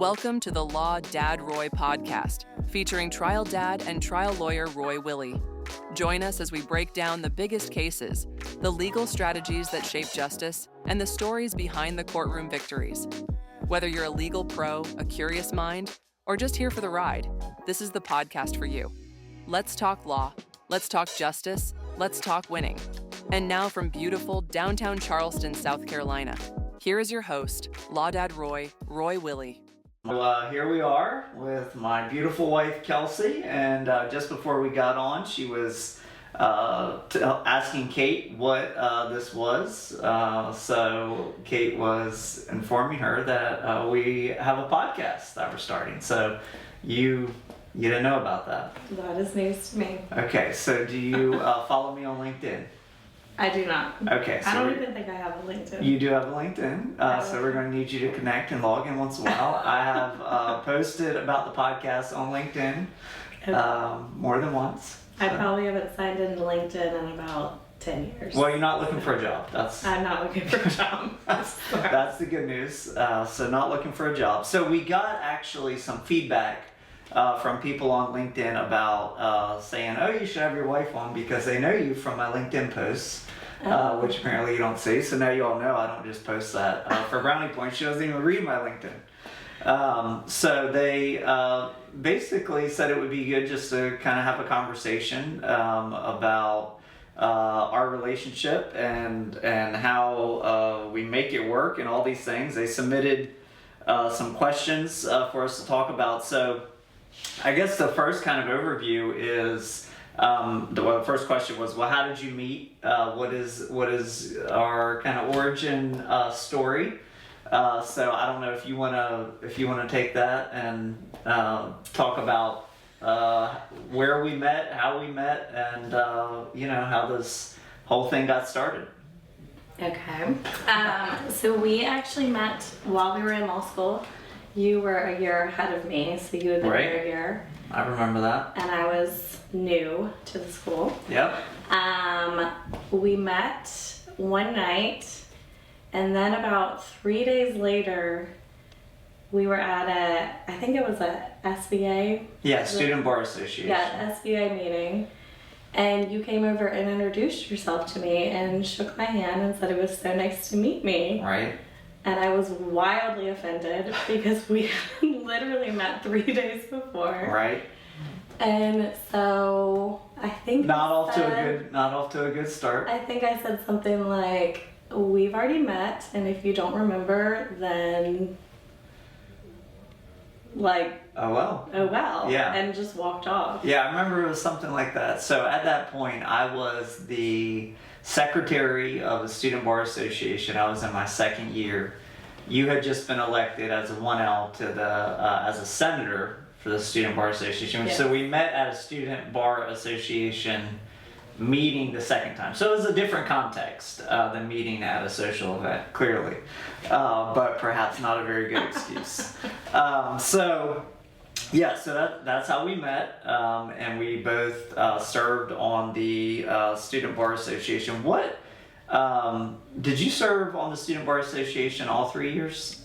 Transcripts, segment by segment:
Welcome to the Law Dad Roy podcast, featuring trial dad and trial lawyer Roy Willie. Join us as we break down the biggest cases, the legal strategies that shape justice, and the stories behind the courtroom victories. Whether you're a legal pro, a curious mind, or just here for the ride, this is the podcast for you. Let's talk law. Let's talk justice. Let's talk winning. And now from beautiful downtown Charleston, South Carolina, here is your host, Law Dad Roy Willie. Well, here we are with my beautiful wife, Kelsey, and just before we got on, she was asking Kate what this was, so Kate was informing her that we have a podcast that we're starting, so you didn't know about that? That is news to me. Okay, so do you follow me on LinkedIn? I do not. Okay. So I don't even think I have a LinkedIn. You do have a LinkedIn, so we're going to need you to connect and log in once in a while. I have posted about the podcast on LinkedIn more than once. I probably haven't signed into LinkedIn in about 10 years. Well, you're not looking for a job. I'm not looking for a job. That's the good news. So not looking for a job. So we got actually some feedback from people on LinkedIn about saying, oh, you should have your wife on because they know you from my LinkedIn posts, which apparently you don't see. So now you all know I don't just post that for brownie points. She doesn't even read my LinkedIn. So they basically said it would be good just to kind of have a conversation about our relationship and how we make it work and all these things. They submitted some questions for us to talk about. So I guess the first kind of overview is the first question was, well, how did you meet? What is our kind of origin story? So I don't know if you wanna take that and talk about where we met, how we met, and how this whole thing got started. Okay. So we actually met while we were in law school. You were a year ahead of me, so you had been there a year. I remember that. And I was new to the school. Yep. We met one night, and then about 3 days later, we were at I think it was a SBA. Yeah, Student Bar Association. Yeah, SBA meeting. And you came over and introduced yourself to me and shook my hand and said it was so nice to meet me. Right. And I was wildly offended because we literally met 3 days before. Right. And so I think not off to a good start. I think I said something like, we've already met, and if you don't remember, then oh well, yeah, and just walked off. Yeah, I remember it was something like that. So at that point, I was the secretary of the Student Bar Association. I was in my second year. You had just been elected as a 1L to the as a senator for the Student Bar Association. Yeah. So we met at a Student Bar Association meeting the second time. So it was a different context than meeting at a social event, clearly, but perhaps not a very good excuse. So that's how we met, and we both served on the Student Bar Association. What did you serve on the Student Bar Association all 3 years?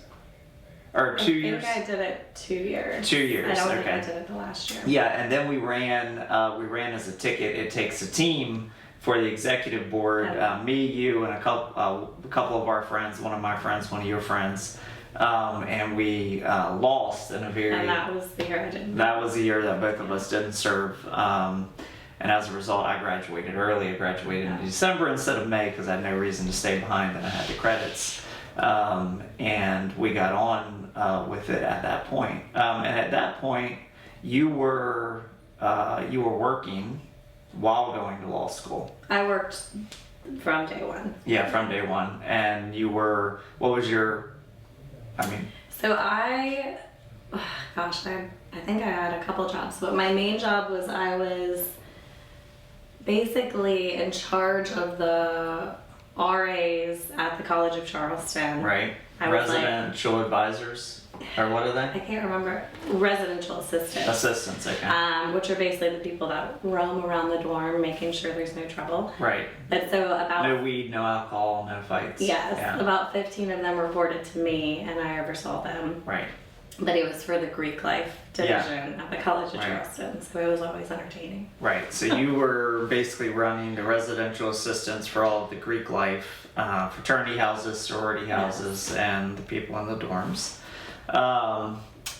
Or 2 years? I think I did it 2 years. 2 years, I don't okay. think I did it the last year. Yeah, and then we ran as a ticket. It takes a team for the executive board, me, you, and a couple of our friends, one of my friends, one of your friends, and we lost in a very... And that was the year I didn't. That was the year that both of us didn't serve, and as a result, I graduated early. I graduated in December instead of May because I had no reason to stay behind, and I had the credits. And we got on with it at that point. And at that point, you were working while going to law school. I worked from day one. Yeah, from day one. And you were, what was your, So I think I had a couple jobs, but my main job was I was basically in charge of the RAs at the College of Charleston. Right. Residential advisors, or what are they? I can't remember. Residential assistants. Assistants, okay. Which are basically the people that roam around the dorm making sure there's no trouble. Right. But so about... No weed, no alcohol, no fights. Yes. Yeah. About 15 of them reported to me, and I oversaw them. Right. but it was for the Greek life division at the College of Charleston, so it was always entertaining. Right, so you were basically running the residential assistants for all of the Greek life, fraternity houses, sorority houses, and the people in the dorms.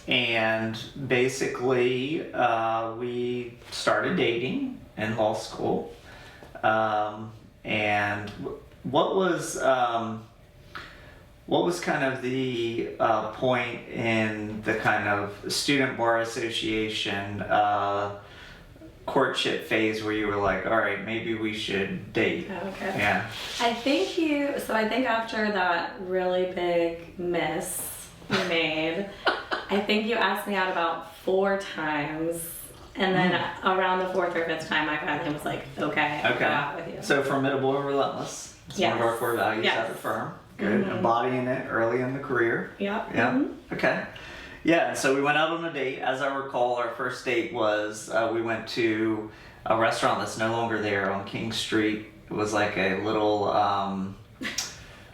And basically, we started dating in law school. And what was kind of the point in the kind of student bar association courtship phase where you were like, all right, maybe we should date? Okay. Yeah. I think after that really big miss you made, I think you asked me out about 4 times. And then around the 4th or 5th time, I finally was like, okay, I'll go out with you. So formidable and relentless. It's one of our core values at the firm. Good. Embodying it early in the career. Yep. Yeah. Okay. Yeah. So we went out on a date. As I recall, our first date was we went to a restaurant that's no longer there on King Street. It was like a little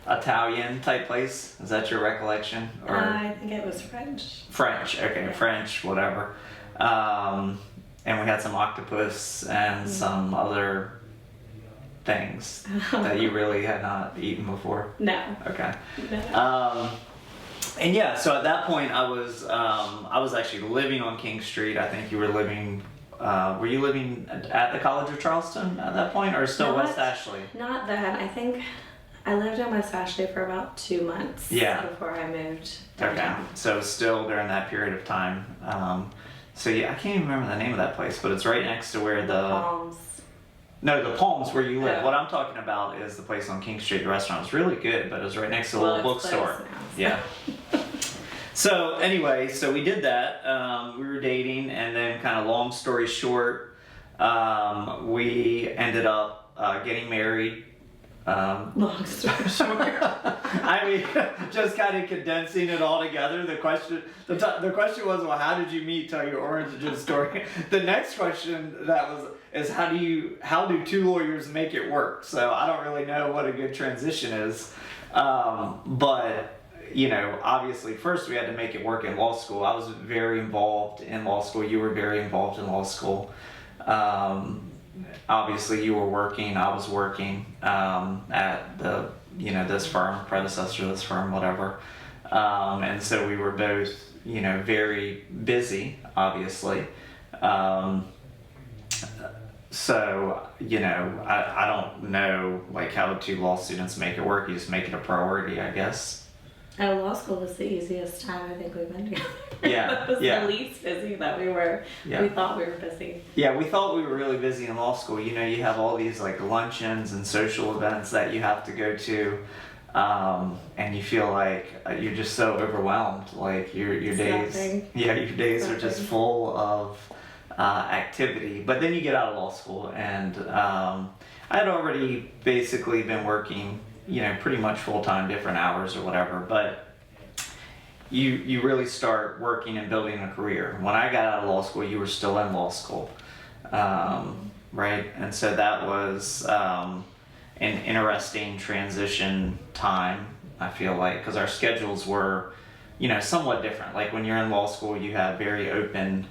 Italian type place. Is that your recollection? Or I think it was French. French. Okay. Yeah. French. Whatever. And we had some octopus and some other things that you really had not eaten before. No. Okay. No. And yeah, so at that point I was actually living on King Street. I think you were living. Were you living at the College of Charleston at that point, or still West Ashley? Not then. I think I lived in West Ashley for about 2 months. Before I moved downtown. Okay. So still during that period of time. So yeah, I can't even remember the name of that place, but it's right next to where the Palms. No, the Palms where you live. Oh. What I'm talking about is the place on King Street. The restaurant was really good, but it was right next to the little bookstore. Yeah. So anyway, so we did that. We were dating, and then kind of long story short, we ended up getting married. Long story short. I mean, just kind of condensing it all together. The question was, well, how did you meet? Tell your origin story. The next question is how do 2 lawyers make it work? So I don't really know what a good transition is, but you know, obviously first we had to make it work in law school. I was very involved in law school. You were very involved in law school. Obviously you were working, I was working at the, this firm, predecessor to this firm, whatever. And so we were both, very busy, obviously. So, I don't know, like, how 2 law students make it work. You just make it a priority, I guess. Law school was the easiest time I think we've been together. Yeah, It was the least busy that we were. Yeah. We thought we were busy. Yeah, we thought we were really busy in law school. You have all these like luncheons and social events that you have to go to, and you feel like you're just so overwhelmed. Like your days, your days are just full of activity. But then you get out of law school, and I had already basically been working, pretty much full-time, different hours or whatever, but you really start working and building a career. When I got out of law school, you were still in law school, right? And so that was an interesting transition time, I feel like, because our schedules were, somewhat different. Like when you're in law school, you have very open,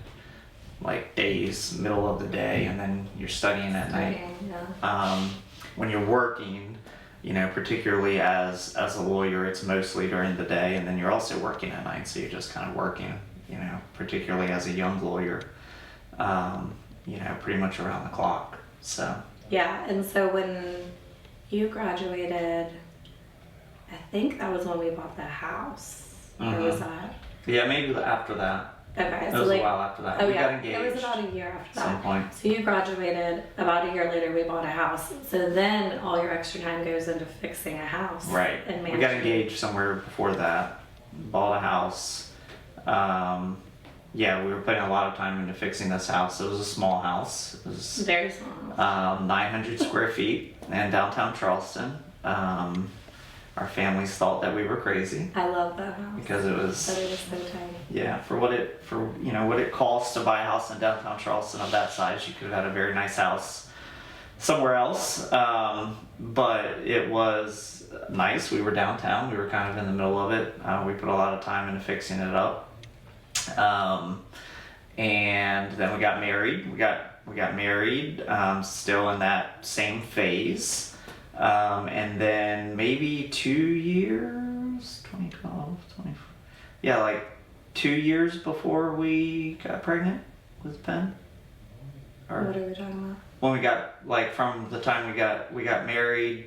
like, days, middle of the day, and then you're studying at night. Yeah. When you're working, particularly as a lawyer, it's mostly during the day, and then you're also working at night, so you're just kind of working, particularly as a young lawyer, pretty much around the clock, so. Yeah, and so when you graduated, I think that was when we bought the house, or was that? Yeah, maybe after that. Okay, it was a while after that. We got engaged. It was about a year after that. At some point. So you graduated, about a year later we bought a house. So then all your extra time goes into fixing a house. Right. And we got engaged somewhere before that. Bought a house. We were putting a lot of time into fixing this house. It was a small house. It was very small. 900 square feet in downtown Charleston. Our families thought that we were crazy. I love that house. Because it was so tiny. Yeah, for what it costs to buy a house in downtown Charleston of that size, you could have had a very nice house somewhere else. But it was nice. We were downtown. We were kind of in the middle of it. We put a lot of time into fixing it up. And then we got married. We got married, still in that same phase. And then maybe 2 years, 2012, 24. Yeah, like 2 years before we got pregnant with Penn. Or What are we talking about? when we got, like, from the time we got married.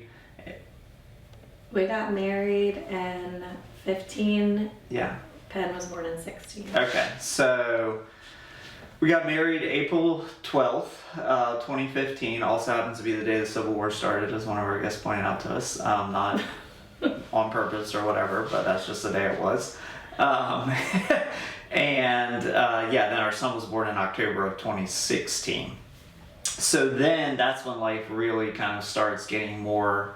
We got married in 15. Yeah. Penn was born in 16. Okay, so we got married April 12th, 2015. Also happens to be the day the Civil War started, as one of our guests pointed out to us. Not on purpose or whatever, but that's just the day it was. And then our son was born in October of 2016. So then that's when life really kind of starts getting more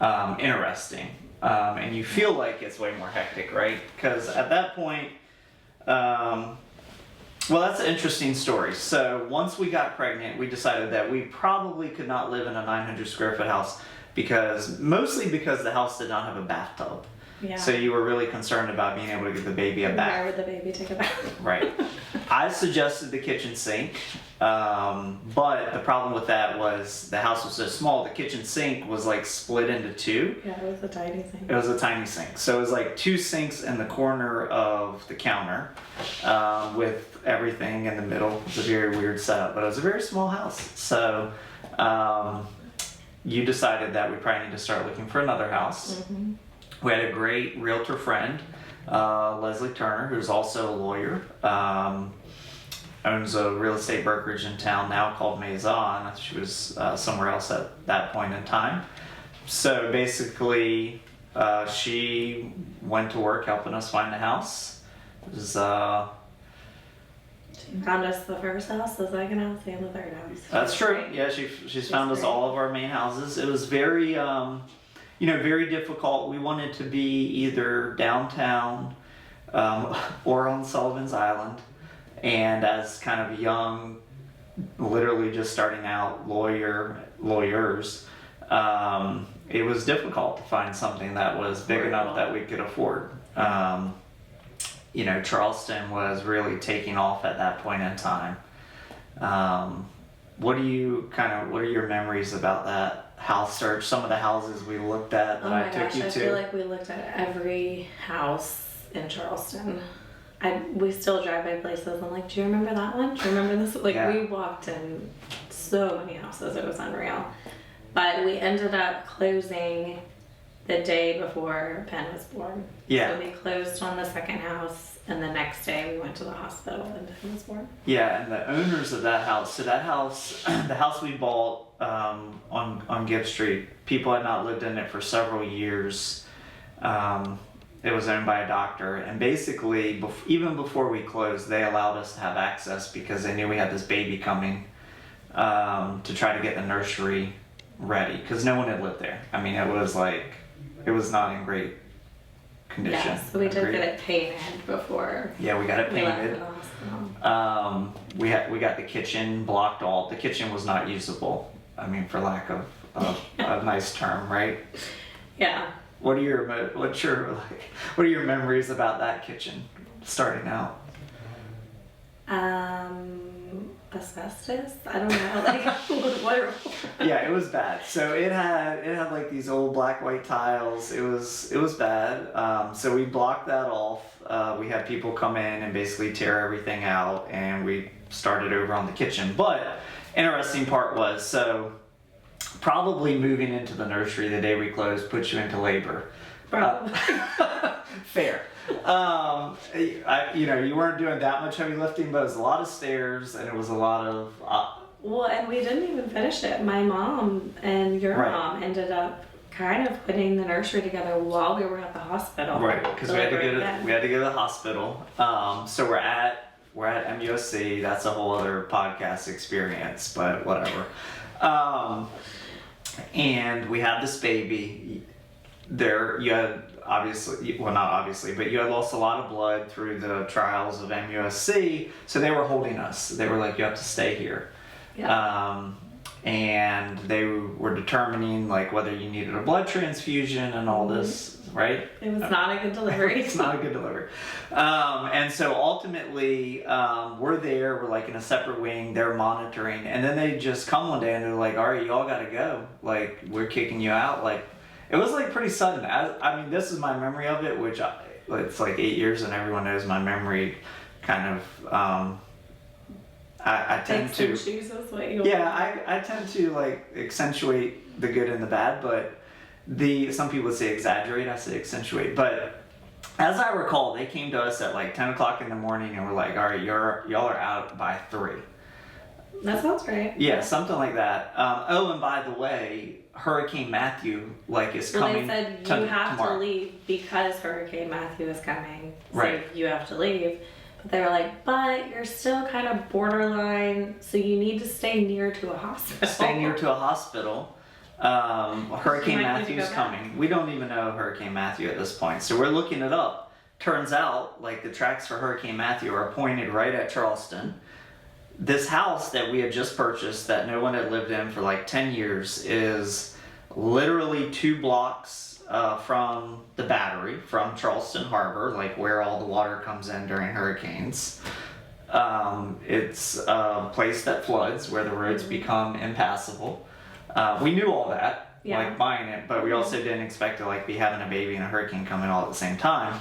interesting. And you feel like it's way more hectic, right? Because at that point, well, that's an interesting story. So once we got pregnant, we decided that we probably could not live in a 900 square foot house mostly because the house did not have a bathtub. Yeah. So you were really concerned about being able to give the baby a bath. Where would the baby take a bath? Right. I suggested the kitchen sink, but the problem with that was the house was so small, the kitchen sink was like split into two. Yeah, it was a tiny sink. It was a tiny sink. So it was like two sinks in the corner of the counter, with everything in the middle. It was a very weird setup, but it was a very small house. So you decided that we probably need to start looking for another house. Mm-hmm. We had a great realtor friend, Leslie Turner, who's also a lawyer, owns a real estate brokerage in town now called Maison. She was somewhere else at that point in time. So basically, she went to work helping us find the house. It was, She found us the first house, the second house, and the third house. That's true. Yeah, she's found us all of our main houses. It was very, very difficult. We wanted to be either downtown or on Sullivan's Island. And as kind of a young, literally just starting out lawyers, it was difficult to find something that was big enough that we could afford. Charleston was really taking off at that point in time. What are your memories about that house search? Some of the houses we looked at that I took you to. I feel like we looked at every house in Charleston. We still drive by places. I'm like, do you remember that one? Do you remember this? Like, Yeah. We walked in so many houses. It was unreal. But we ended up closing the day before Penn was born. Yeah. So we closed on the second house, and the next day we went to the hospital and Penn was born. Yeah, and the owners of that house, the house we bought on Gibb Street, people had not lived in it for several years. It was owned by a doctor, and basically, even before we closed, they allowed us to have access because they knew we had this baby coming, to try to get the nursery ready, because no one had lived there. I mean, it was not in great condition. Yeah, so we did get it painted before. Yeah, we got it we left painted. the hospital. We got the kitchen blocked off. The kitchen was not usable. I mean, for lack of a nice term, right? Yeah. What are your memories about that kitchen starting out? Asbestos? I don't know. Like, what? Yeah, it was bad. So it had like these old black white tiles. It was bad. So we blocked that off. We had people come in and basically tear everything out, and we started over on the kitchen. But interesting part was, so probably moving into the nursery the day we closed put you into labor. Fair. You weren't doing that much heavy lifting, but it was a lot of stairs, and it was a lot of... Well, and we didn't even finish it. My mom and your Right. mom ended up kind of putting the nursery together while we were at the hospital. Right, because we had to go to the hospital. So we're at MUSC. That's a whole other podcast experience, but whatever. And we had this baby. You had not obviously, but you had lost a lot of blood through the trials of MUSC, so they were holding us. They were like, you have to stay here. Yeah. and they were determining like whether you needed a blood transfusion and all this, right? It was not a good delivery. It's not a good delivery. And so ultimately, we're there, we're like in a separate wing, they're monitoring, and then they just come one day and they're like, all right, you all gotta go. Like, we're kicking you out. Like, it was like pretty sudden. I mean, this is my memory of it, which it's like 8 years and everyone knows my memory kind of, I tend to, I tend to like accentuate the good and the bad, but some people would say exaggerate, I say accentuate. But as I recall, they came to us at like 10 o'clock in the morning and were like, all right, y'all are out by 3. That sounds right. Yeah, something like that. Oh, and by the way, Hurricane Matthew is coming. They said you have tomorrow. to leave because Hurricane Matthew is coming. So right. You have to leave. But they were like, but you're still kind of borderline, so you need to stay near to a hospital. Stay near to a hospital. Hurricane Matthew's coming. We don't even know Hurricane Matthew at this point, so we're looking it up. Turns out, like, the tracks for Hurricane Matthew are pointed right at Charleston. This house that we had just purchased that no one had lived in for like 10 years is literally 2 blocks from the Battery, from Charleston Harbor, like where all the water comes in during hurricanes. It's a place that floods, where the roads become impassable. We knew all that, like buying it, but we also didn't expect to like be having a baby and a hurricane coming all at the same time.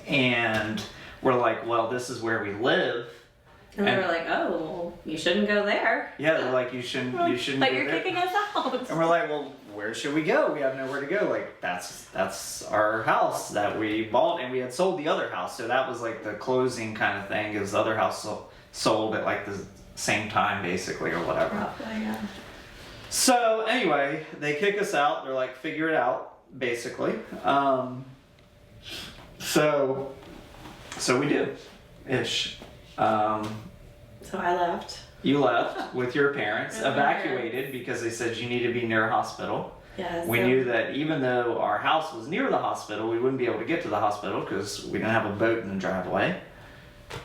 And we're like, well, this is where we live. And they were like, oh, well, you shouldn't go there. Yeah, they're like, you shouldn't But go you're there. kicking us out. And we're like, well, where should we go? We have nowhere to go. Like, that's our house that we bought, and we had sold the other house. So that was like the closing kind of thing, is the other house sold at like the same time, basically, or whatever. Probably, yeah. So anyway, they kick us out. They're like, figure it out, basically. So we do, ish. So I left. You left with your parents, With my evacuated because they said you need to be near a hospital. Yeah, We knew that even though our house was near the hospital, we wouldn't be able to get to the hospital because we didn't have a boat in the driveway.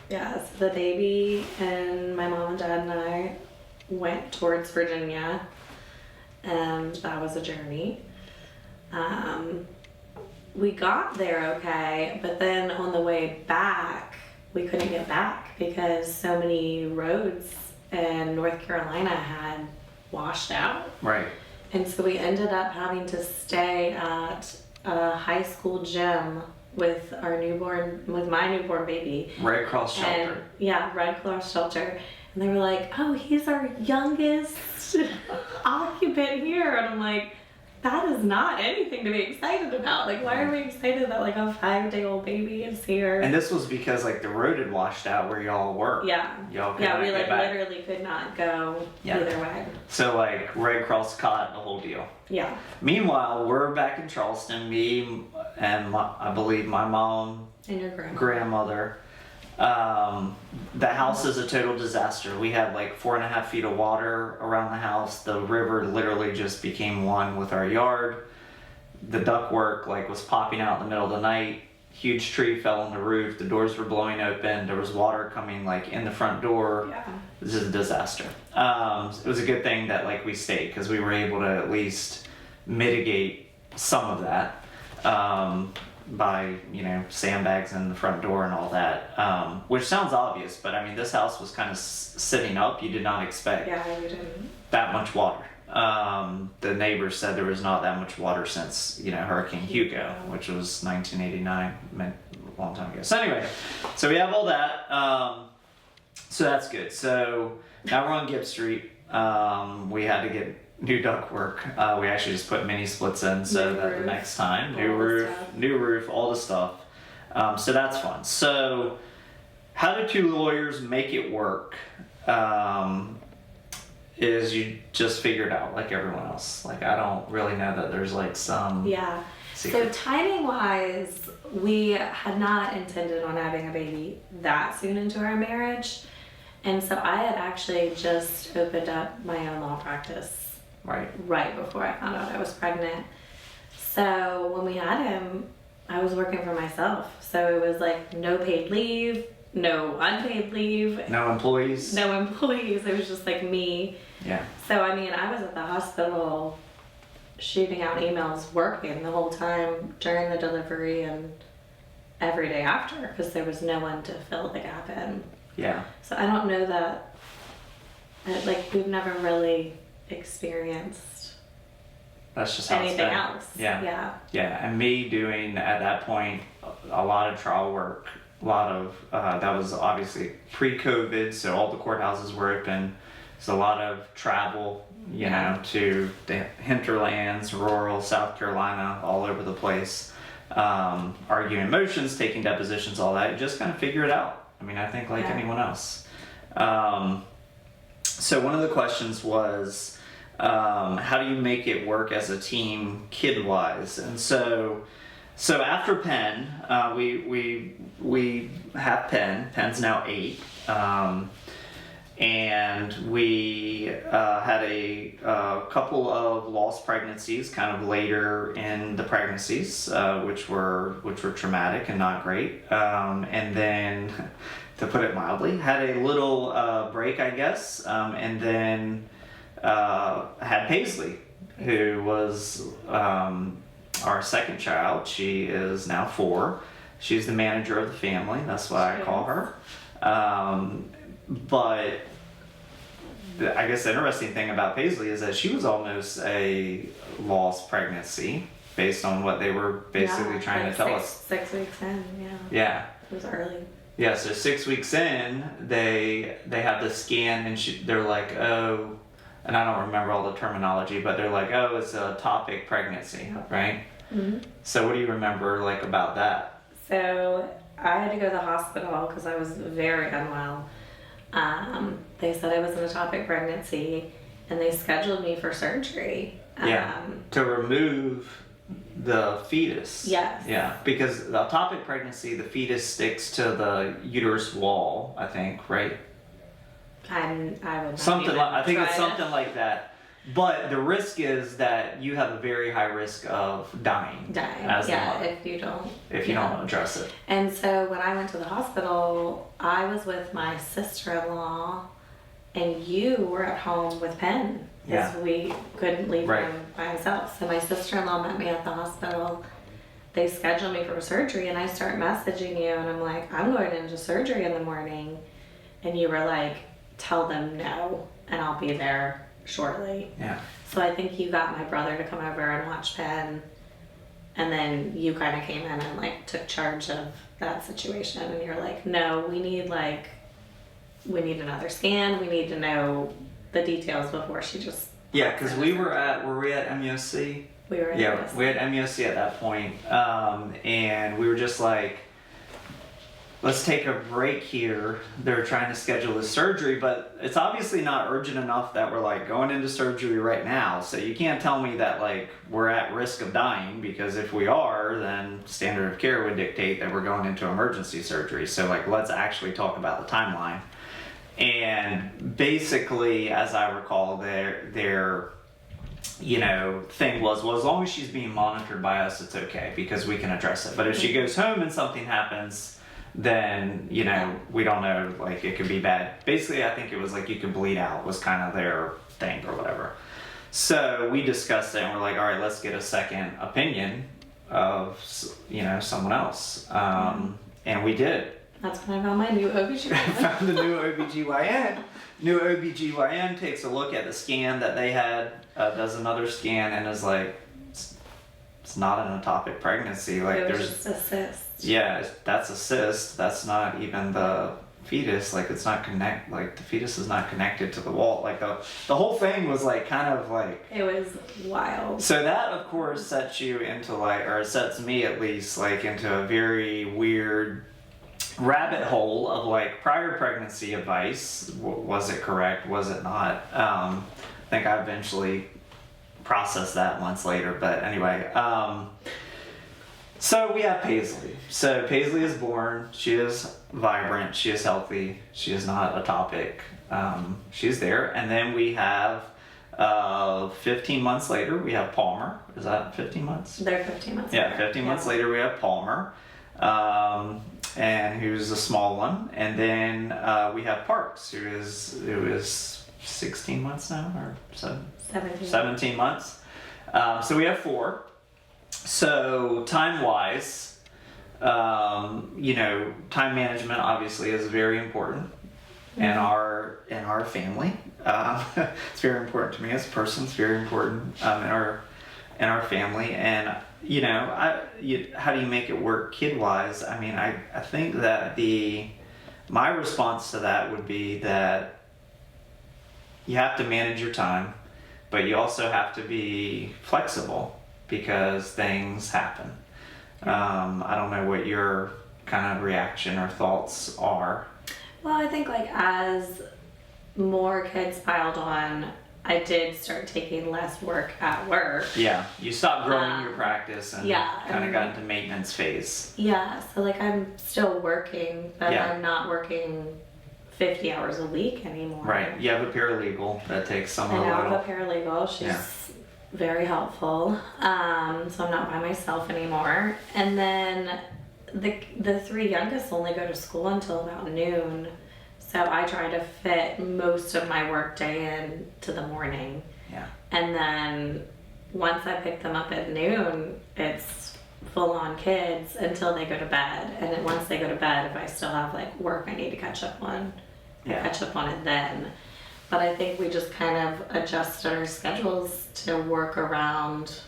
Yeah, so the baby and my mom and dad and I went towards Virginia, and that was a journey. We got there okay, but then on the way back, we couldn't get back because so many roads in North Carolina had washed out. Right. And so we ended up having to stay at a high school gym with my newborn baby. Red Cross shelter. Red Cross shelter. And they were like, oh, he's our youngest occupant here. And I'm like, that is not anything to be excited about. Like, why are we excited that like a 5-day-old baby is here? And this was because like the road had washed out where y'all were. Yeah. Y'all could we not like get back. literally could not go either way. So like Red Cross caught the whole deal. Yeah. Meanwhile, we're back in Charleston, me and I believe my mom And your grandmother. The house is a total disaster. We had like 4.5 feet of water around the house. The river literally just became one with our yard. The ductwork like was popping out in the middle of the night. Huge tree fell on the roof. The doors were blowing open. There was water coming like in the front door. Yeah. This is a disaster. It was a good thing that like we stayed because we were able to at least mitigate some of that. By sandbags in the front door and all that, which sounds obvious, but I mean this house was kind of sitting up. You did not expect we didn't. that much water. The neighbors said there was not that much water since Hurricane Hugo, which was 1989, a long time ago. So anyway, so we have all that. So that's good. So now we're on Gibb Street. We had to get new ductwork. We actually just put mini splits in so New that roof, the next time, all new roof, all the stuff. So that's fun. So how do 2 lawyers make it work? Is you just figure it out like everyone else. Like I don't really know that there's like some secret. So timing wise, we had not intended on having a baby that soon into our marriage. And so I had actually just opened up my own law practice right before I found out I was pregnant. So when we had him, I was working for myself. So it was like no paid leave, no unpaid leave. No employees? No employees. It was just like me. Yeah. So, I mean, I was at the hospital shooting out emails, working the whole time during the delivery and every day after, because there was no one to fill the gap in. Yeah. So I don't know that, like, we've never really experienced That's just how anything it's been. else. Yeah. Yeah. Yeah, and me doing at that point a lot of trial work, a lot of that was obviously pre-COVID, so all the courthouses were open. So a lot of travel, you know, to the hinterlands, rural South Carolina, all over the place, arguing motions, taking depositions, all that. You just kind of figure it out. I mean, I think like anyone else. So one of the questions was, how do you make it work as a team kid-wise? And so after Penn, we have Penn. Penn's now 8. And we had a couple of lost pregnancies kind of later in the pregnancies, which were traumatic and not great. And then, to put it mildly, had a little break, I guess, and then had Paisley, who was our second child. She is now 4. She's the manager of the family. That's why I call her. But I guess the interesting thing about Paisley is that she was almost a lost pregnancy based on what they were basically trying to tell us. 6 weeks in, yeah. Yeah. It was early. Yeah, so 6 weeks in, they have the scan and they're like, oh, and I don't remember all the terminology, but they're like, oh, it's a ectopic pregnancy, right? Mm-hmm. So what do you remember like about that? So I had to go to the hospital because I was very unwell. They said I was an ectopic pregnancy, and they scheduled me for surgery. To remove the fetus. Yes. Yeah, because the ectopic pregnancy, the fetus sticks to the uterus wall, I think, right? I would not something even like, I think try it's something like that. But the risk is that you have a very high risk of dying. As the mother, if you don't. If you don't address it. And so when I went to the hospital, I was with my sister-in-law, and you were at home with Penn because we couldn't leave him by himself. So my sister-in-law met me at the hospital. They scheduled me for surgery, and I start messaging you, and I'm like, I'm going into surgery in the morning. And you were like, tell them no, and I'll be there shortly. Yeah. So I think you got my brother to come over and watch Penn, and then you kind of came in and like took charge of that situation, and you're like, no, we need another scan. We need to know the details before she just. Yeah, because were we at MUSC? We were at MUSC. MUSC. We had MUSC at that point, and we were just like, let's take a break here. They're trying to schedule this surgery, but it's obviously not urgent enough that we're like going into surgery right now. So you can't tell me that like we're at risk of dying, because if we are, then standard of care would dictate that we're going into emergency surgery. So like, let's actually talk about the timeline. And basically, as I recall, their thing was, well, as long as she's being monitored by us, it's okay because we can address it. But if she goes home and something happens, then, we don't know, like, it could be bad. Basically, I think it was like you could bleed out was kind of their thing or whatever. So we discussed it and we're like, all right, let's get a second opinion of, someone else. And we did. That's when I found my new OBGYN. Found the new OBGYN. New OBGYN takes a look at the scan that they had, does another scan, and is like, it's not an ectopic pregnancy. Like, it was there's just a cyst. Yeah, that's a cyst. That's not even the fetus. Like, it's not the fetus is not connected to the wall. Like, the whole thing was like kind of like. It was wild. So that, of course, sets you into or sets me at least into a very weird rabbit hole of like prior pregnancy advice. Was it correct? Was it not? I think I eventually processed that months later, but anyway. So we have Paisley. So Paisley is born. She is vibrant. She is healthy. She is not ectopic. She's there. And then we have 15 months later, we have Palmer. Is that 15 months? They're 15 months Yeah, later. 15 months later, we have Palmer. and who's a small one, and then we have Parks, who is 16 months now, or 17 months. So we have 4. So time-wise, time management obviously is very important in our family. It's very important to me as a person. It's very important in our family, and how do you make it work kid-wise? I mean, I think that my response to that would be that you have to manage your time, but you also have to be flexible because things happen. I don't know what your kind of reaction or thoughts are. Well, I think like as more kids piled on, I did start taking less work at work. Yeah, you stopped growing your practice and kind of got like, into maintenance phase. Yeah, so like I'm still working, but Yeah. I'm not working 50 hours a week anymore. Right, you have a paralegal that takes some I of the now load. have a paralegal. She's very helpful. So I'm not by myself anymore. And then the 3 youngest only go to school until about noon. So I try to fit most of my work day into the morning. Yeah. And then once I pick them up at noon, it's full on kids until they go to bed. And then once they go to bed, if I still have like work I need to catch up on, I catch up on it then. But I think we just kind of adjusted our schedules to work around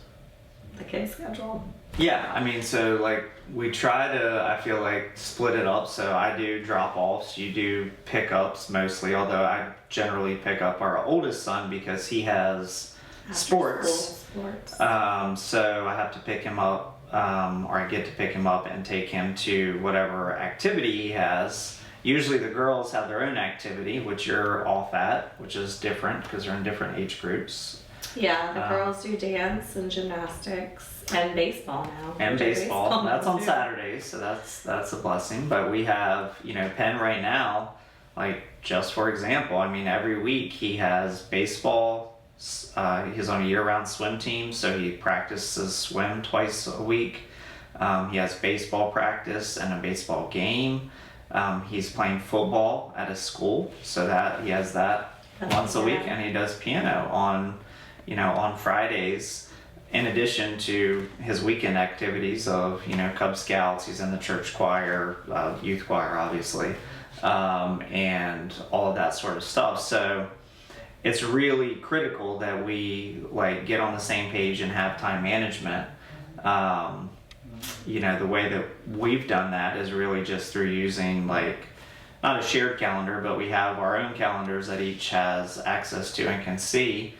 the kids' schedule. Yeah, I mean, so like we try to, I feel like, split it up. So I do drop-offs, you do pickups mostly, although I generally pick up our oldest son because he has sports. So I have to pick him up, or I get to pick him up and take him to whatever activity he has. Usually the girls have their own activity, which you're off at, which is different because they're in different age groups. Yeah, the girls do dance and gymnastics and baseball now. And baseball. That's on Saturdays, so that's a blessing. But we have, Penn right now, like just for example, I mean every week he has baseball. He's on a year-round swim team, so he practices swim twice a week. He has baseball practice and a baseball game. He's playing football at his school, so that he has that once a week, and he does piano on Fridays, in addition to his weekend activities of, Cub Scouts. He's in the church choir, youth choir, obviously, and all of that sort of stuff. So it's really critical that we get on the same page and have time management. The way that we've done that is really just through using not a shared calendar, but we have our own calendars that each has access to and can see.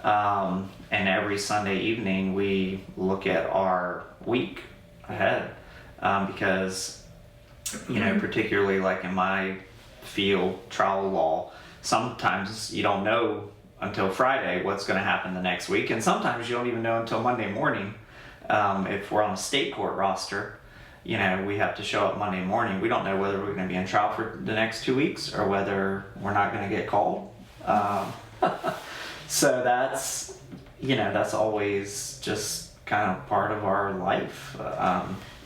And every Sunday evening we look at our week ahead, because, particularly like in my field, trial law, sometimes you don't know until Friday what's going to happen the next week, and sometimes you don't even know until Monday morning. If we're on a state court roster, we have to show up Monday morning. We don't know whether we're going to be in trial for the next 2 weeks or whether we're not going to get called. So that's always just kind of part of our life.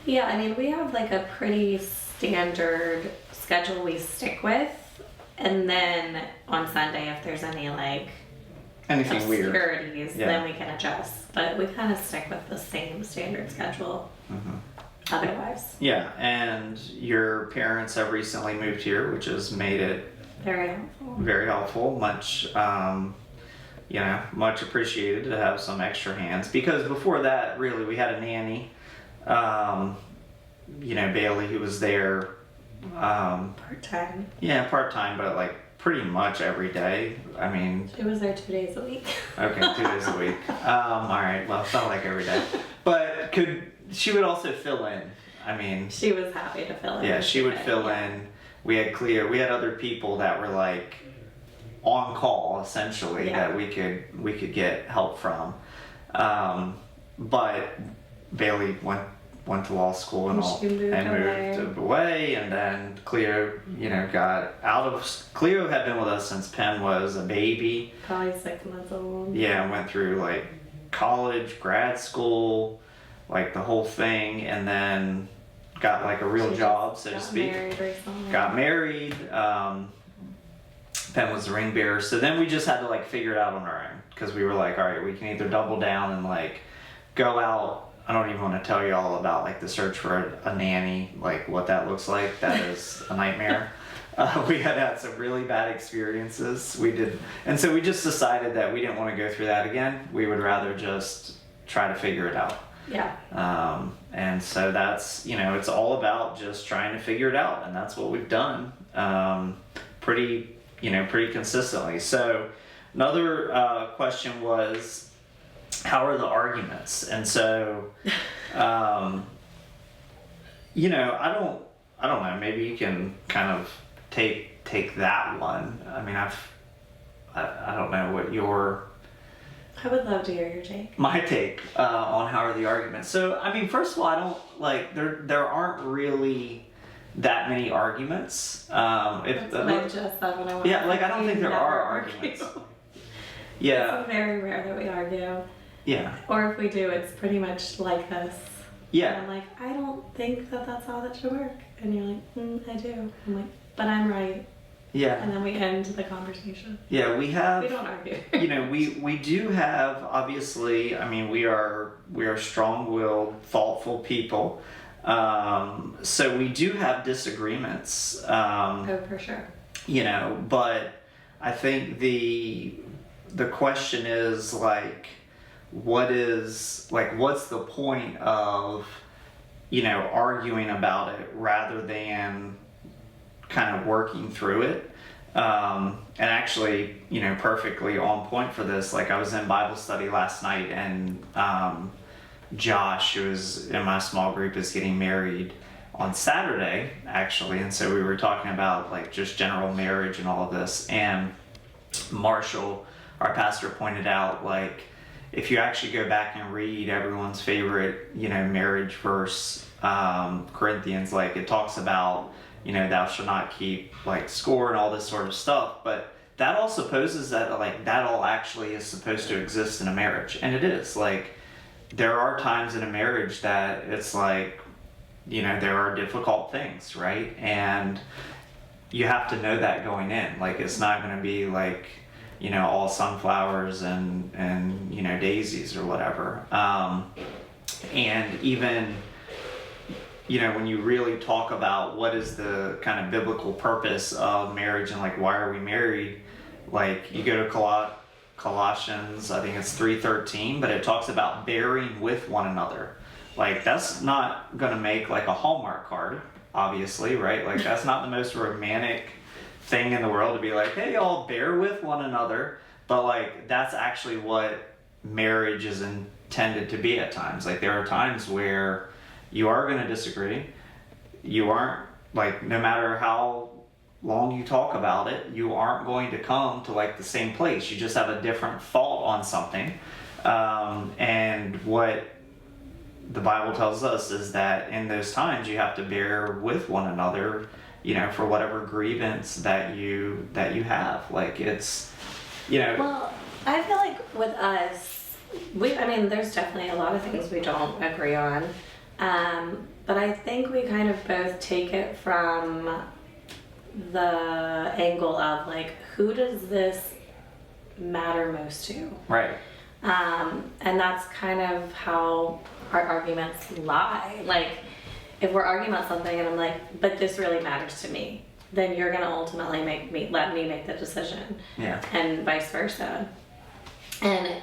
Yeah, I mean, we have a pretty standard schedule we stick with, and then on Sunday, if there's any anything weird, obscurities, then we can adjust. But we kind of stick with the same standard schedule. Otherwise. Yeah, and your parents have recently moved here, which has made it very helpful. Very helpful. Much appreciated to have some extra hands, because before that, really, we had a nanny, Bailey, who was there part-time. Yeah, part-time, but pretty much every day. I mean, she was there 2 days a week. Okay, 2 days a week. All right, well, it's not like every day, but she would also fill in. I mean, she was happy to fill in. Yeah, she would fill in. We had other people that were on call, essentially, that we could get help from. But Bailey went to law school and moved away, and then Cleo, got out of. Cleo had been with us since Penn was a baby. Probably 6 months old. Yeah, went through college, grad school, the whole thing, and then got like a real job, so to speak. Married recently. Got married. Penn was the ring bearer. So then we just had to like figure it out on our own, because we were like, all right, we can either double down and like go out. I don't even want to tell you all about like the search for a nanny, like what that looks like. That is a nightmare. We had some really bad experiences. We did, and so we just decided that we didn't want to go through that again. We would rather just try to figure it out. Yeah. And so that's, it's all about just trying to figure it out, and that's what we've done pretty consistently. So another question was, how are the arguments? And so, I don't know, maybe you can kind of take that one. I mean, I don't know what I would love to hear your take. my take on how are the arguments. So, I mean, first of all, I don't like there aren't really that many arguments. That's what I just said when I went. Yeah, like I don't think there are arguments. Yeah. It's very rare that we argue. Yeah. Or if we do, it's pretty much like this. Yeah. And I'm like, I don't think that's how that should work. And you're like, I do. I'm like, but I'm right. Yeah. And then we end the conversation. Yeah, we have. We don't argue. we do have, obviously. I mean, we are strong-willed, thoughtful people. So we do have disagreements. Oh, for sure. But I think the question is like, what's the point of arguing about it rather than kind of working through it. And actually, perfectly on point for this, like I was in Bible study last night, and Josh, who is in my small group, is getting married on Saturday, actually. And so we were talking about like just general marriage and all of this. And Marshall, our pastor, pointed out, like, if you actually go back and read everyone's favorite, marriage verse, Corinthians, like it talks about, thou shalt not keep like score and all this sort of stuff. But that all supposes that like that all actually is supposed to exist in a marriage. And it is. Like, there are times in a marriage that it's like, there are difficult things, right? And you have to know that going in. Like, it's not going to be like, all sunflowers and daisies or whatever. And even, when you really talk about what is the kind of biblical purpose of marriage and like why are we married, like you go to Colossians, I think it's 3:13, but it talks about bearing with one another. Like, that's not gonna make like a Hallmark card, obviously, right? Like, that's not the most romantic thing in the world to be like, hey, y'all bear with one another. But like, that's actually what marriage is intended to be at times. Like, there are times where you are going to disagree. You aren't, like, no matter how long you talk about it, you aren't going to come to like the same place. You just have a different thought on something. And what the Bible tells us is that in those times you have to bear with one another, for whatever grievance that you have. Like, it's, Well, I feel like with us, there's definitely a lot of things we don't agree on. But I think we kind of both take it from the angle of like, who does this matter most to? Right. And that's kind of how our arguments lie. Like, if we're arguing about something and I'm like, but this really matters to me, then you're gonna ultimately let me make the decision. Yeah. And vice versa. And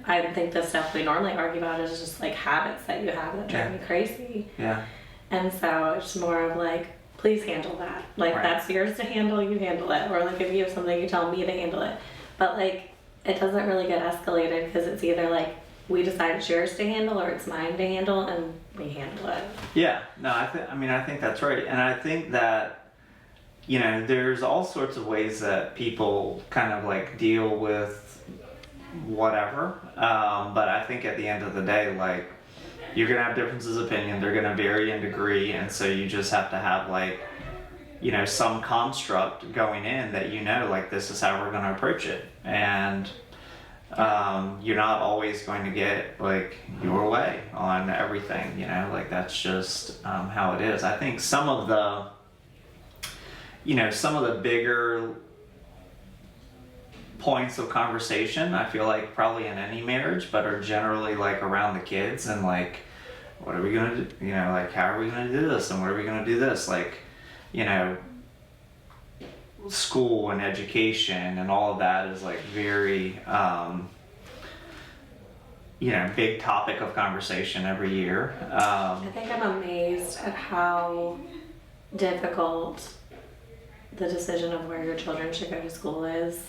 I think the stuff we normally argue about is just like habits that you have that drive me crazy. Yeah. And so it's more of like, please handle that. Like, right. That's yours to handle, you handle it. Or like, if you have something, you tell me to handle it. But like, it doesn't really get escalated because it's either like, we decide it's yours to handle or it's mine to handle, and we handle it. Yeah, no, I think that's right. And I think that, there's all sorts of ways that people kind of like deal with whatever. But I think at the end of the day, like, you're going to have differences of opinion. They're going to vary in degree. And so you just have to have like, some construct going in that, like, this is how we're going to approach it. And You're not always going to get like your way on everything, you know, like that's just how it is. I think some of the bigger points of conversation, I feel like probably in any marriage, but are generally like around the kids and like, what are we gonna do? You know, like how are we gonna do this and what are we gonna do this? Like, you know, school and education and all of that is like very big topic of conversation every year. I think I'm amazed at how difficult the decision of where your children should go to school is.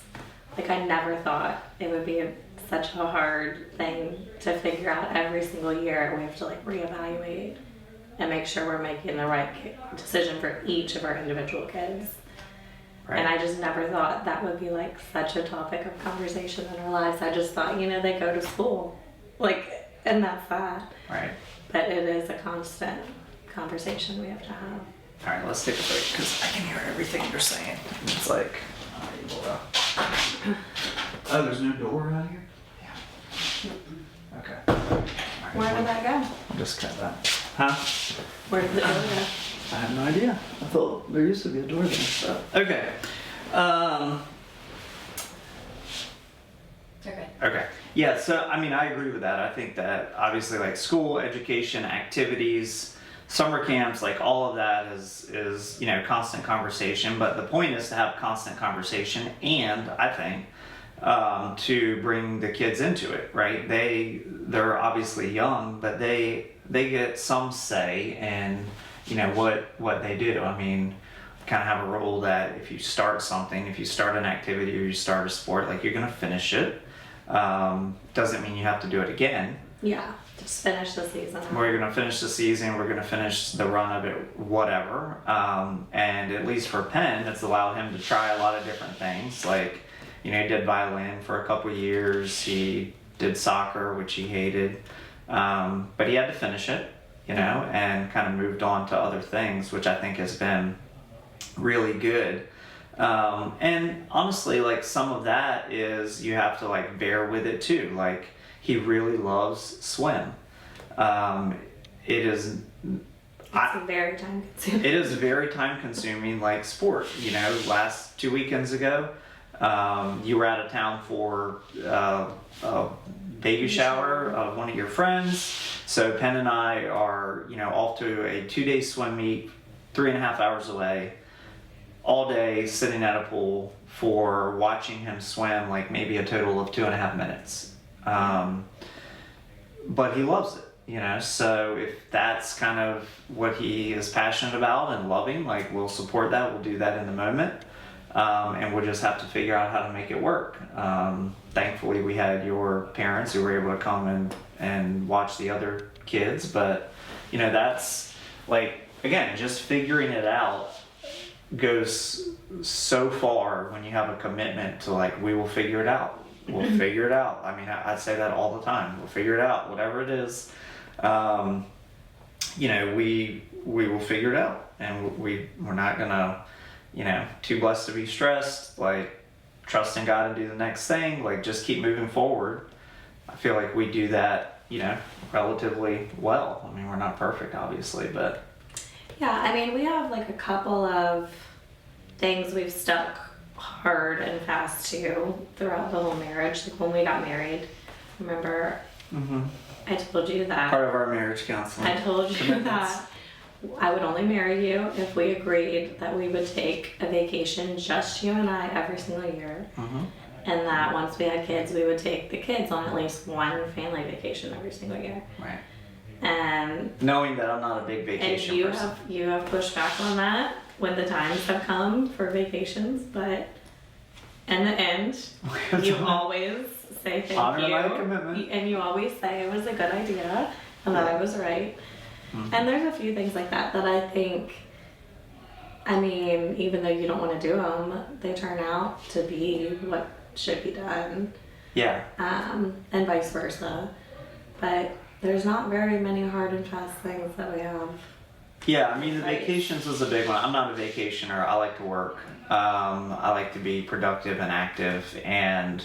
Like, I never thought it would be such a hard thing to figure out every single year. We have to like reevaluate and make sure we're making the right decision for each of our individual kids. Right. And I just never thought that would be like such a topic of conversation in our lives. I just thought, you know, they go to school, like, and that's that. Right. But it is a constant conversation we have to have. All right, let's take a break because I can hear everything you're saying. It's like, oh, there's no door around here? Yeah. Okay. Right, where did that go? I'll just cut that. Huh? Where did the door go? I have no idea. I thought there used to be a door there. So. Okay. Okay. Yeah, so I mean, I agree with that. I think that obviously like school, education, activities, summer camps, like all of that is you know, constant conversation, but the point is to have constant conversation and I think to bring the kids into it, right? They're obviously young, but they get some say in, you know, what they do. I mean, kind of have a rule that if you start something, if you start an activity or you start a sport, like you're gonna finish it. Doesn't mean you have to do it again. Yeah, just finish the season. We're gonna finish the season, we're gonna finish the run of it, whatever. And at least for Penn, it's allowed him to try a lot of different things. Like, you know, he did violin for a couple of years, he did soccer, which he hated. But he had to finish it, you know, and kind of moved on to other things, which I think has been really good. And honestly, like some of that is you have to like bear with it too. Like he really loves swim. It is very time consuming. It is very time consuming, like sport. You know, last 2 weekends ago, you were out of town for a baby shower of one of your friends. So Penn and I are, you know, off to a 2-day swim meet, 3.5 hours away, all day sitting at a pool for watching him swim, like maybe a total of 2.5 minutes. But he loves it, you know, so if that's kind of what he is passionate about and loving, like we'll support that, we'll do that in the moment. And we'll just have to figure out how to make it work. Thankfully, we had your parents who were able to come and watch the other kids. But, you know, that's like, again, just figuring it out goes so far when you have a commitment to like, we will figure it out. We'll figure it out. I mean, I say that all the time. We'll figure it out, whatever it is. You know, we will figure it out. And we're not going to, you know, too blessed to be stressed, like trust in God and do the next thing, like just keep moving forward. I feel like we do that, you know, relatively well. I mean, we're not perfect, obviously, but. Yeah, I mean, we have like a couple of things we've stuck hard and fast to throughout the whole marriage. Like when we got married, remember, I told you that. Part of our marriage counseling. I told you that I would only marry you if we agreed that we would take a vacation, just you and I, every single year. And that once we had kids, we would take the kids on at least one family vacation every single year. Right. And knowing that I'm not a big vacation person. You have pushed back on that when the times have come for vacations, but in the end, you always say thank Honor you. my commitment. And you always say it was a good idea and that I was right. And there's a few things like that I think, I mean, even though you don't want to do them, they turn out to be what should be done. Yeah. And vice versa. But there's not very many hard and fast things that we have. Yeah, I mean, the vacations was a big one. I'm not a vacationer. I like to work. I like to be productive and active. And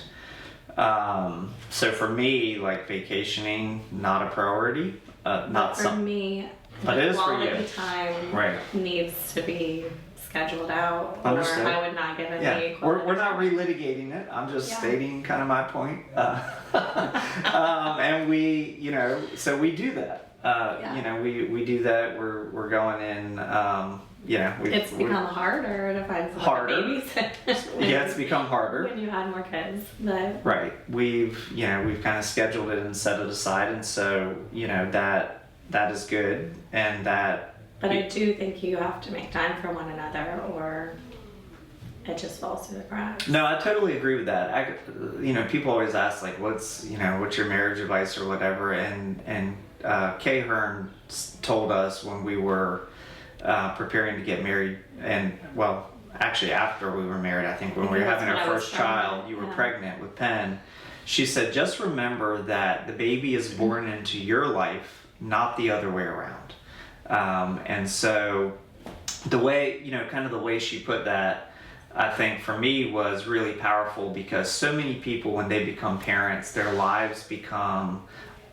So for me, like vacationing, not a priority, not For something. me, But it is for you. quality time Right. needs to be scheduled out, Understood. or I would not give any Yeah, quality we're not time. relitigating it. I'm just Yeah. stating kind of my point. And we, so we do that. Yeah. We do that. We're going in. It's become harder to find someone Harder. to babysit. Yeah, it's become harder. When you had more kids, but Right. We've kind of scheduled it and set it aside, and so that is good, and that. But I do think you have to make time for one another, or it just falls through the cracks. No, I totally agree with that. People always ask like, what's your marriage advice or whatever, and Kay Hearn told us when we were preparing to get married, and well, actually after we were married, I think when we were having our first child, you were pregnant with Penn. She said, just remember that the baby is born into your life, not the other way around. And so the way, kind of the way she put that, I think for me was really powerful, because so many people, when they become parents, their lives become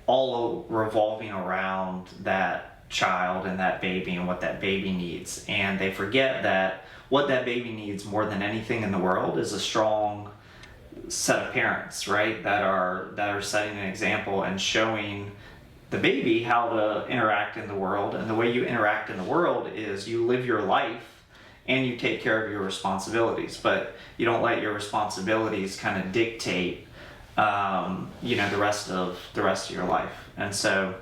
all revolving around that child and that baby and what that baby needs. And they forget that what that baby needs more than anything in the world is a strong set of parents, right? That are setting an example and showing the baby how to interact in the world. And the way you interact in the world is you live your life and you take care of your responsibilities, but you don't let your responsibilities kind of dictate the rest of your life. And so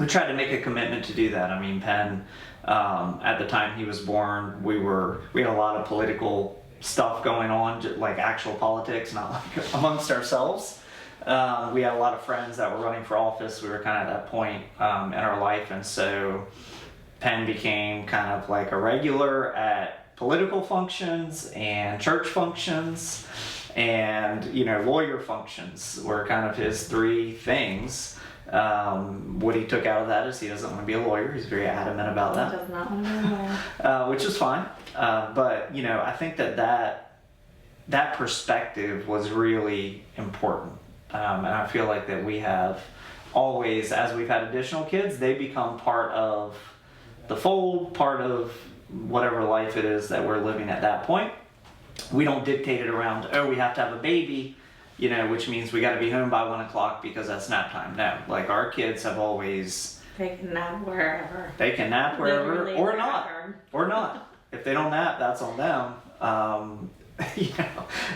we tried to make a commitment to do that. I mean, Penn, at the time he was born, we had a lot of political stuff going on, like actual politics, not like amongst ourselves. We had a lot of friends that were running for office. We were kind of at that point in our life, and so Penn became kind of like a regular at political functions and church functions, and lawyer functions were kind of his three things. What he took out of that is he doesn't want to be a lawyer. He's very adamant about that. He does not want to be a lawyer. Which is fine. But I think that perspective was really important. And I feel like that we have always, as we've had additional kids, they become part of the fold, part of whatever life it is that we're living at that point. We don't dictate it around, we have to have a baby, which means we got to be home by 1 o'clock because that's nap time. No, like our kids have always... They can nap wherever. They can nap wherever, Literally or wherever. not. Or not. If they don't nap, that's on them.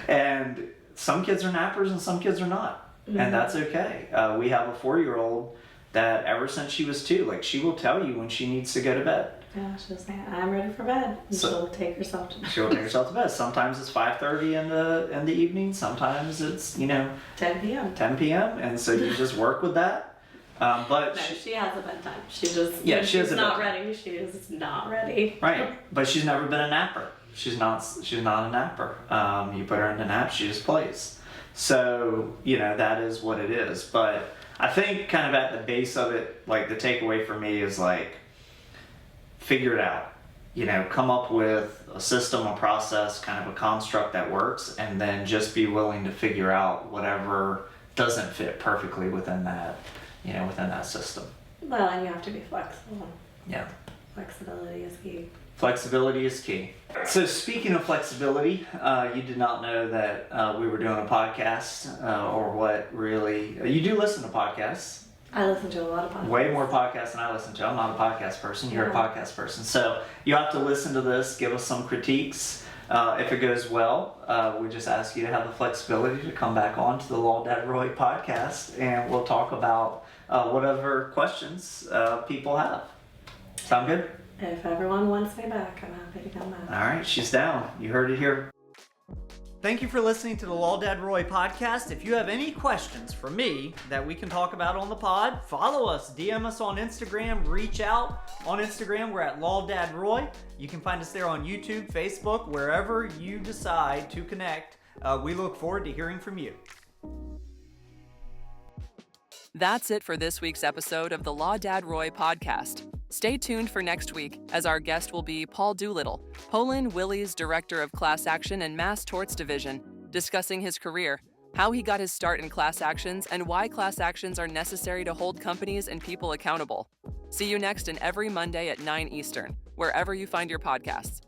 And some kids are nappers and some kids are not. Mm-hmm. And that's okay. We have a 4-year-old that ever since she was 2, like she will tell you when she needs to go to bed. Yeah, she'll say, I'm ready for bed. And she'll take herself to bed. She'll take herself to bed. Sometimes it's 5:30 in the evening. Sometimes it's 10 p.m. 10 p.m. And so you just work with that. But No, she has a bedtime. She just she has a not bedtime. ready. She is not ready. Right, but she's never been a napper. She's not a napper. You put her in a nap, she just plays. So that is what it is. But I think kind of at the base of it, like the takeaway for me is like, figure it out. Come up with a system, a process, kind of a construct that works, and then just be willing to figure out whatever doesn't fit perfectly within that, within that system. Well, and you have to be flexible. Yeah. Flexibility is key. Flexibility is key. So speaking of flexibility, you did not know that we were doing a podcast, or what really... You do listen to podcasts. I listen to a lot of podcasts. Way more podcasts than I listen to. I'm not a podcast person. You're a podcast person. So you have to listen to this, give us some critiques. If it goes well, we just ask you to have the flexibility to come back on to the Law Dad Roy podcast, and we'll talk about whatever questions people have. Sound good? If everyone wants me back, I'm happy to come back. All right, she's down. You heard it here. Thank you for listening to the Law Dad Roy podcast. If you have any questions for me that we can talk about on the pod, follow us, DM us on Instagram, reach out on Instagram. We're at Law Dad Roy. You can find us there on YouTube, Facebook, wherever you decide to connect. We look forward to hearing from you. That's it for this week's episode of the Law Dad Roy podcast. Stay tuned for next week, as our guest will be Paul Doolittle, Poland Willie's Director of Class Action and Mass Torts Division, discussing his career, how he got his start in class actions, and why class actions are necessary to hold companies and people accountable. See you next and every Monday at 9 Eastern, wherever you find your podcasts.